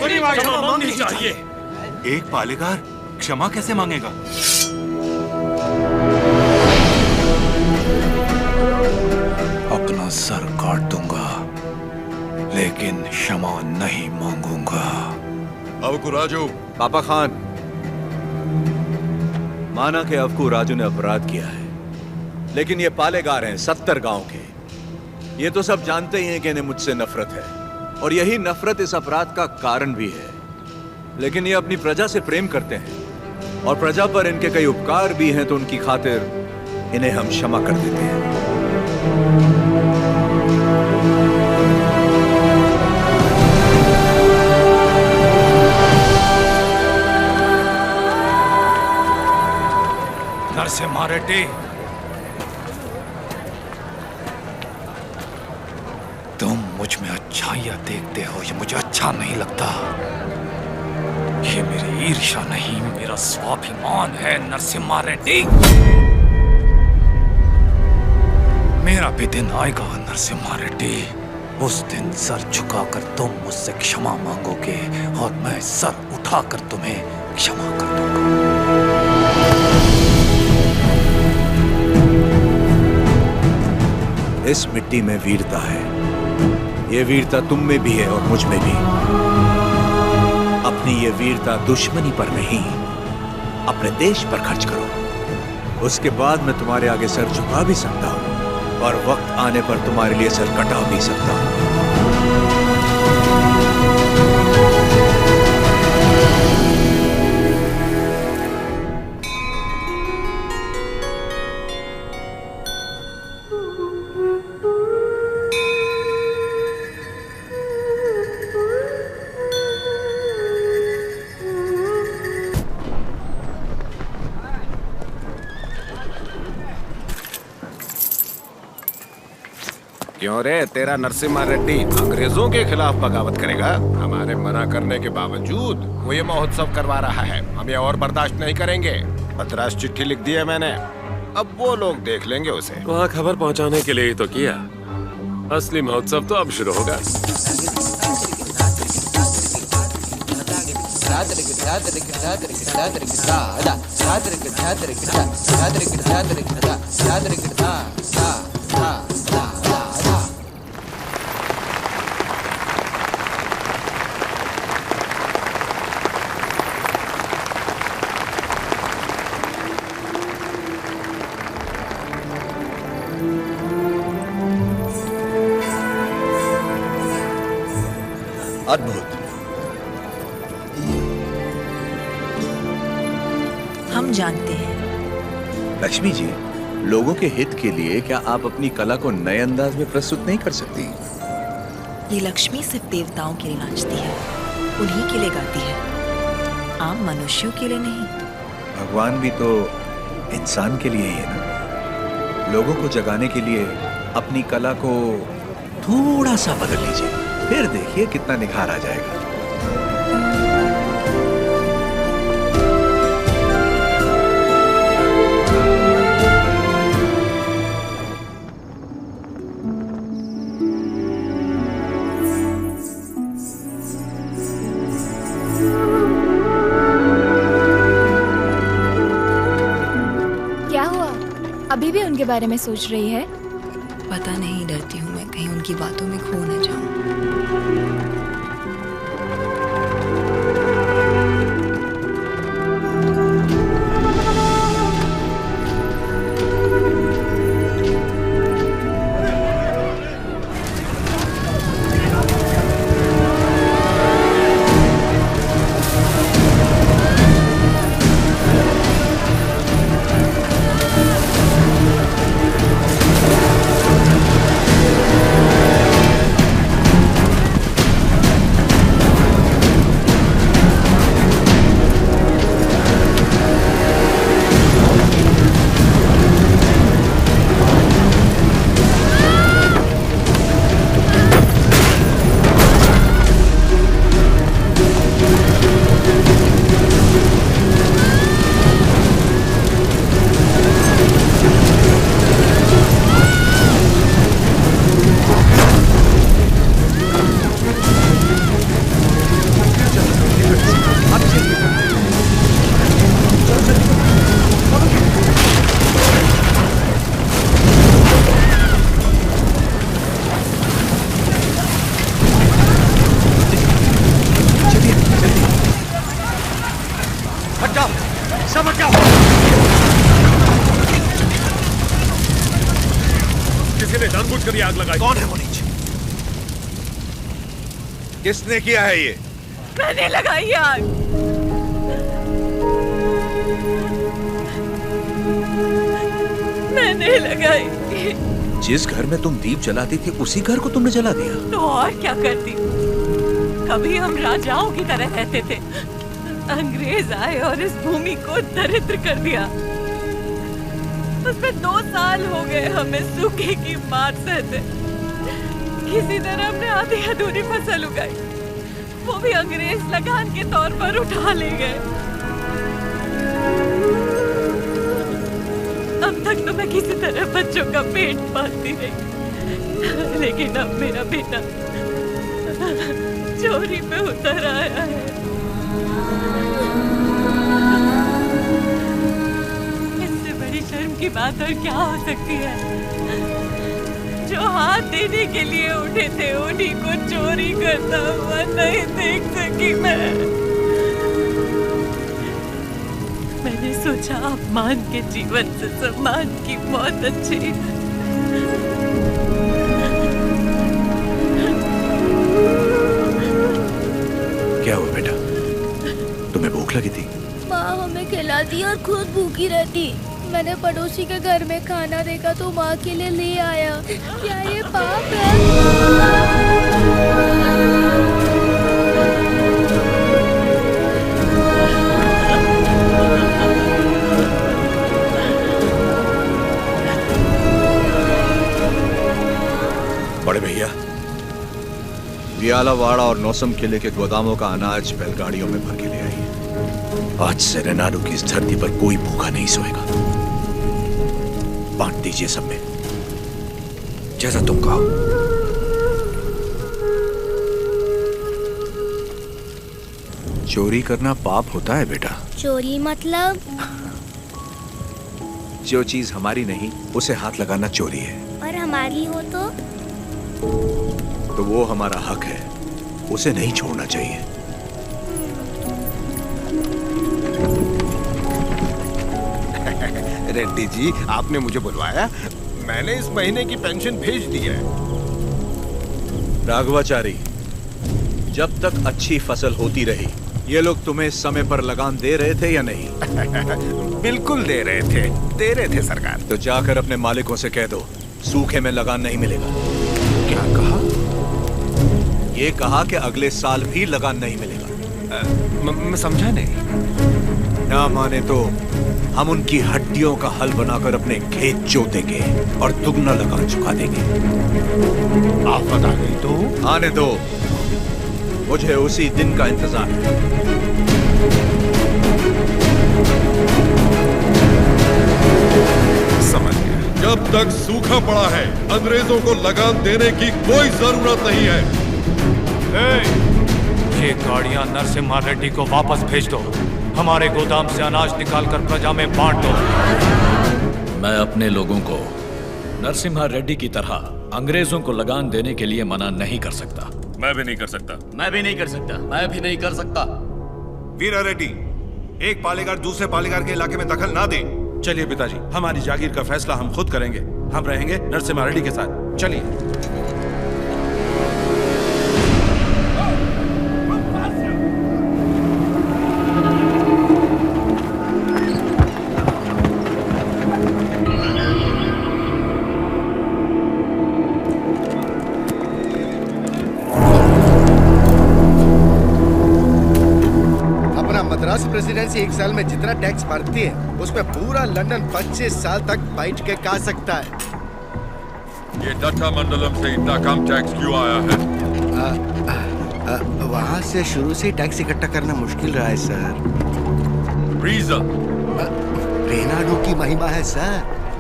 क्षमा मांगनी चाहिए। एक पालेगार क्षमा कैसे मांगेगा? अपना सर काट दूंगा लेकिन क्षमा नहीं मांगूंगा। अवकु राजू। पापा खान, माना कि अवकु राजू ने अपराध किया है, लेकिन ये पालेगार हैं 70 गांव के। ये तो सब जानते ही हैं कि इन्हें मुझसे नफरत है, और यही नफरत इस अपराध का कारण भी है। लेकिन ये अपनी प्रजा से प्रेम करते हैं और प्रजा पर इनके कई उपकार भी हैं, तो उनकी खातिर इन्हें हम क्षमा कर देते हैं। नरसिम्हा रेड्डी, तुम मुझ में अच्छाइयां देखते हो, ये मुझे अच्छा नहीं लगता। ये मेरी ईर्ष्या नहीं, मेरा स्वाभिमान है नरसिम्हा रेड्डी। मेरा भी दिन आएगा नरसिम्हा रेड्डी, उस दिन सर झुकाकर तुम मुझसे क्षमा मांगोगे और मैं सर उठाकर तुम्हें क्षमा कर दूंगा। इस मिट्टी में वीरता है, ये वीरता तुम में भी है और मुझ में भी। अपनी ये वीरता दुश्मनी पर नहीं, अपने देश पर खर्च करो। उसके बाद मैं तुम्हारे आगे सर झुका भी सकता हूं और वक्त आने पर तुम्हारे लिए सर कटा भी सकता हूं। क्यों रे, तेरा नरसिम्हा रेड्डी अंग्रेजों के खिलाफ बगावत करेगा? हमारे मना करने के बावजूद वो ये महोत्सव करवा रहा है। हम ये और बर्दाश्त नहीं करेंगे। पत्रास चिट्ठी लिख दी है मैंने, अब वो लोग देख लेंगे उसे। वहाँ खबर पहुँचाने के लिए ही तो किया। असली महोत्सव तो अब शुरू होगा। अद्भुत। हम जानते हैं। लक्ष्मी जी, लोगों के हित के लिए क्या आप अपनी कला को नए अंदाज में प्रस्तुत नहीं कर सकती? ये लक्ष्मी सिर्फ देवताओं के लिए नाचती है, उन्हीं के लिए गाती है, आम मनुष्यों के लिए नहीं। भगवान भी तो इंसान के लिए ही है ना। लोगों को जगाने के लिए अपनी कला को थोड़ा सा बदल लीजिए, फिर देखिए कितना निखार आ जाएगा। क्या हुआ? अभी भी उनके बारे में सोच रही है? पता नहीं, डरती हूँ मैं कहीं उनकी बातों में खो न जाऊं। जानबूझकर ये आग लगाई। कौन है वो नीचे? किसने किया है ये? मैंने लगाई आग। मैंने लगाई। जिस घर में तुम दीप जलाती थी उसी घर को तुमने जला दिया? तो और क्या करती? कभी हम राजाओं की तरह रहते थे, अंग्रेज आए और इस भूमि को दरिद्र कर दिया। उसमें 2 साल हो गए हमें सूखे की मार सहते। किसी तरह हमने आधी अधूरी फसल उगाई, वो भी अंग्रेज लगान के तौर पर उठा ले गए। अब तक तो मैं किसी तरह बच्चों का पेट पालती रही, लेकिन अब मेरा बेटा चोरी पे उतर आया है। इससे बड़ी शर्म की बात और क्या हो सकती है? जो हाथ देने के लिए उठे थे उन्हीं को चोरी करता हुआ नहीं देख सकी मैंने सोचा अपमान के जीवन से सम्मान की मौत अच्छी। क्या हुआ बेटा? तुम्हें भूख लगी थी? माँ हमें खिलाती और खुद भूखी रहती। मैंने पड़ोसी के घर में खाना देखा तो माँ के लिए ले आया। क्या ये पाप है? बड़े भैया, वियालावाड़ा और नौसम किले के गोदामों का अनाज बैलगाड़ियों में भर के ले आई। आज से रेनाडू की इस धरती पर कोई भूखा नहीं सोएगा। बांट दीजिए सब में, जैसा तुम कहो। चोरी करना पाप होता है बेटा। चोरी मतलब? जो चीज हमारी नहीं उसे हाथ लगाना चोरी है। और हमारी हो तो वो हमारा हक है, उसे नहीं छोड़ना चाहिए। रेड्डी जी, आपने मुझे बुलवाया? मैंने इस महीने की पेंशन भेज दी है। राघवाचारी, जब तक अच्छी फसल होती रही ये लोग तुम्हें समय पर लगान दे रहे थे या नहीं? बिल्कुल दे रहे थे सरकार। तो जाकर अपने मालिकों से कह दो सूखे में लगान नहीं मिलेगा। क्या कहा? ये कहा कि अगले साल भी लगान नहीं मिलेगा। मैं समझा नहीं। ना माने तो हम उनकी हड्डियों का हल बनाकर अपने खेत जोतेंगे और दुगना लगान चुका देंगे। आफत आ गई तो? आने दो, मुझे उसी दिन का इंतजार है। समझ गया। जब तक सूखा पड़ा है अंग्रेजों को लगान देने की कोई जरूरत नहीं है। ये गाड़ियां नरसिम्हा रेड्डी को वापस भेज दो। हमारे गोदाम से अनाज निकालकर प्रजा में बांट दो। मैं अपने लोगों को नरसिम्हा रेड्डी की तरह अंग्रेजों को लगान देने के लिए मना नहीं कर सकता। मैं भी नहीं कर सकता। मैं भी नहीं कर सकता। मैं भी नहीं कर सकता। वीरा रेड्डी, एक पालेगार दूसरे पालेगार के इलाके में दखल ना दे। चलिए पिताजी, हमारी जागीर का फैसला हम खुद करेंगे। हम रहेंगे नरसिम्हा रेड्डी के साथ। चलिए। मद्रास प्रेसिडेंसी एक साल में जितना टैक्स भरती है उसमें पूरा लंदन 25 साल तक बैठ के खा सकता है। ये डट्टा मंडलम से इतना कम टैक्स क्यों आया है? वहाँ से शुरू से टैक्स इकट्ठा करना मुश्किल रहा है सर। रीजन? रेनाडू की महिमा है सर।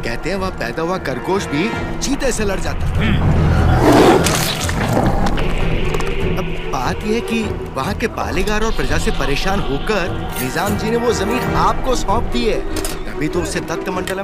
कहते हैं वहाँ पैदा हुआ खरगोश भी चीते से लड़ जाता। अब बात यह है कि वहाँ के पालेगार और प्रजा से परेशान होकर निजाम जी ने वो जमीन आपको सौंप दी है। तभी तो उसे दत्त मंडलम